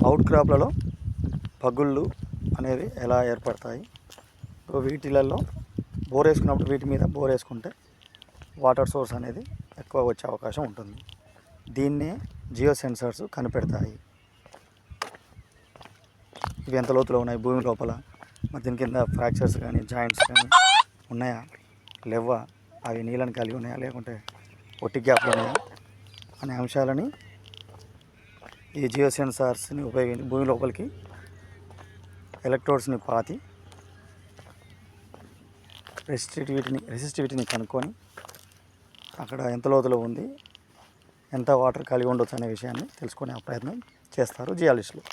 Out క్రాప్లలో పగుళ్ళు అనేవి ఎలా ఏర్పడతాయి, వీటిలలో బోర్ వేసుకున్నప్పుడు వీటి మీద బోర్ వేసుకుంటే వాటర్ సోర్స్ అనేది ఎక్కువ వచ్చే అవకాశం ఉంటుంది. దీన్నే జియో సెన్సర్స్ కనిపెడతాయి. ఇవి ఎంత లోతులో ఉన్నాయి, భూమి లోపల, మరి దీని కింద ఫ్రాక్చర్స్ కానీ జాయింట్స్ కానీ ఉన్నాయా లేవా, అవి నీళ్ళని కలిగి ఉన్నాయా లేకుంటే ఒట్టి గ్యాప్లు ఉన్నాయా అనే అంశాలని ఈ జియో సెన్సార్స్ని ఉపయోగించి భూమి లోపలికి ఎలక్ట్రోడ్స్ని పాతి రెసిస్టివిటీని కనుక్కొని అక్కడ ఎంత లోతులో ఉంది, ఎంత వాటర్ కలిగి ఉండొచ్చు అనే విషయాన్ని తెలుసుకునే ప్రయత్నం చేస్తారు జియాలజిస్టులు.